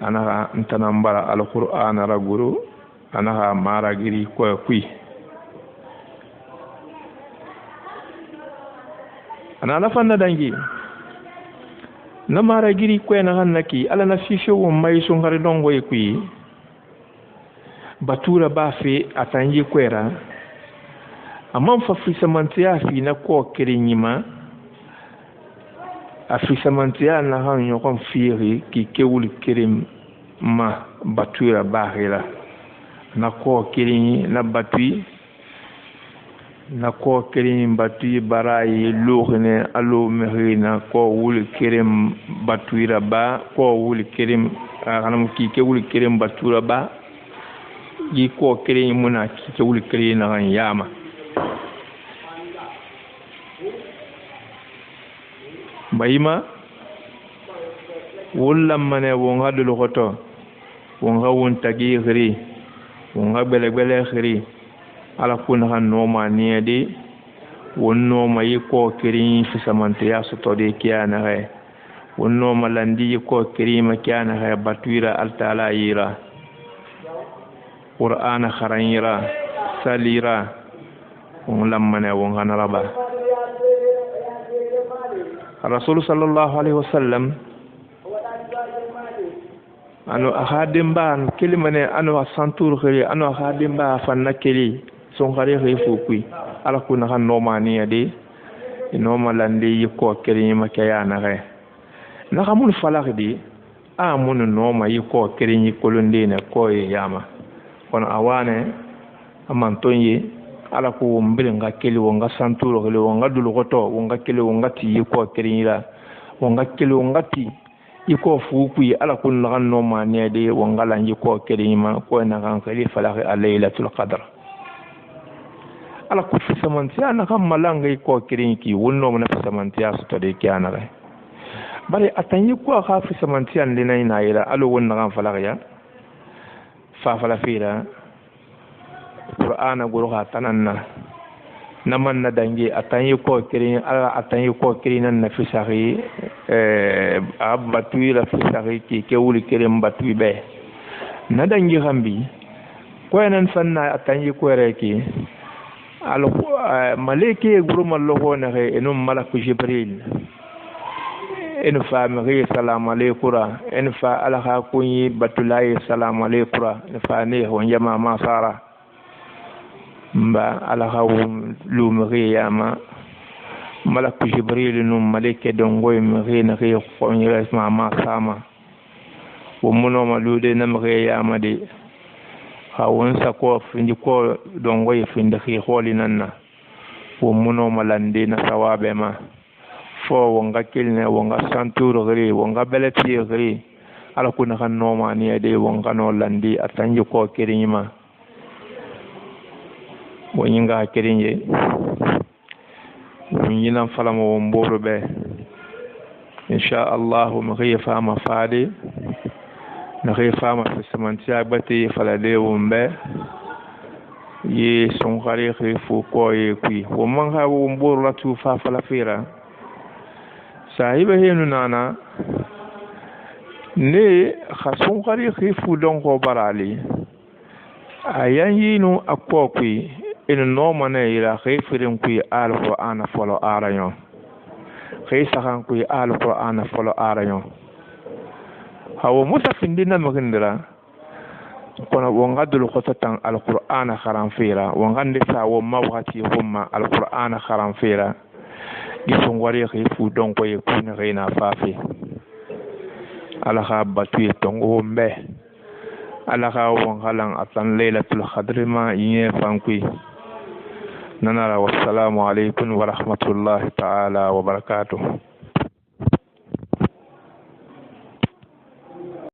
ana ntanambara alquran araguru ana ha mara giri ko kwi ana la fanna dangi na mara giri ko na hannaki ala na fisho wo mai sun har dongo e kwi batura bafe atanji kwera amman fa fi samantiya fi na ko kirinyima afi samantiya na han yo kon fiiri ki kewul kirim ma batura bahira na ko kirinyi na batui na ko kirin batui barai lugne alo mehina ko wul kirim batuira ba ko wul kirim kanam ki kewul kirim batura ba yi ko kirin muna ki wul kirin na yama bayima wulam mane wonga dulu koto wonga won tagi khiri wonga bele khiri ala kun han noma niedi wonno mayi ko kirin fi samante ya so to de kiana he wonno malandi ko kirima kiana he batwira al taala yira qur'ana kharayira salira wulam mane wonga naraba Rasul sallallahu alaihi wasallam ano ahadimba kelimane ano santur khiri ano ahadimba fanna keli son khari khifu kui ala kuna kan nomani ade inoma landi yiko keri makaya na re na kamun falakdi amun noma yiko keri ni kolonde na ko yama kono awane amantonye ala ko mbilinga keli wonga santuro keli wonga dulugoto wonga keli wonga ti yiko keri la wonga keli wonga ti yiko fukui ala kun kan nomani ade wonga lan yiko keri ma ko na kan kali falakhi alaylatul qadr ala ku fi samantiya na kan malanga ko kirin ki wonno na fi samantiya su to de kiana re bare atanyi ko ka fi samantiya ndina ina ila alo wonna kan falaya fa fala fira qur'ana guru ha tananna naman na dangi atanyi ko kirin ala atanyi ko kirin na fi sahi abatu la fi sahi ki ke wuli kirin batu be na dangi hambi ko nan fanna atanyi ko reki alo maleke guru mallo na he enum malaku jibril en fa mari salam alaykum en fa alaha kunyi batulay salam alaykum en fa ne ho yama masara mba alaha lumri yama malaku jibril num maleke dongoy mari na he ko nyira ma masama wo muno malude na mari yama de hawon sako findi ko dongo ye findi khi kholi nanna wo muno malande na sawabe ma fo wonga kilne wonga santuro gri wonga beleti gri ala kuna kan noma ni ade wonga no landi atanji ko kirinima wonyinga kirinje wonyina falamo womboro be insha Allah mu khifa ma fadi na fama fi samantiya bati falade wumbe ye son khari khifu ko ye kui wo man ha wo mbor la tu fa fala fira sahiba henu nana ne khasun khari khifu don ko barali ayan yinu akokui in no mane ila khifirin kui alquran folo arayon khisa kui alquran folo arayon hawo musafin dinna magindira kono wonga dul khotatan alquran kharam fira wonga ndisa wo mawati humma alquran kharam fira gisun wari khifu don ko ye kun reina fafi ala khabatu tongo mbe ala ka won halan atan laylatul qadr ma yin fankui nanara wassalamu alaikum wa rahmatullahi ta'ala wa barakatuh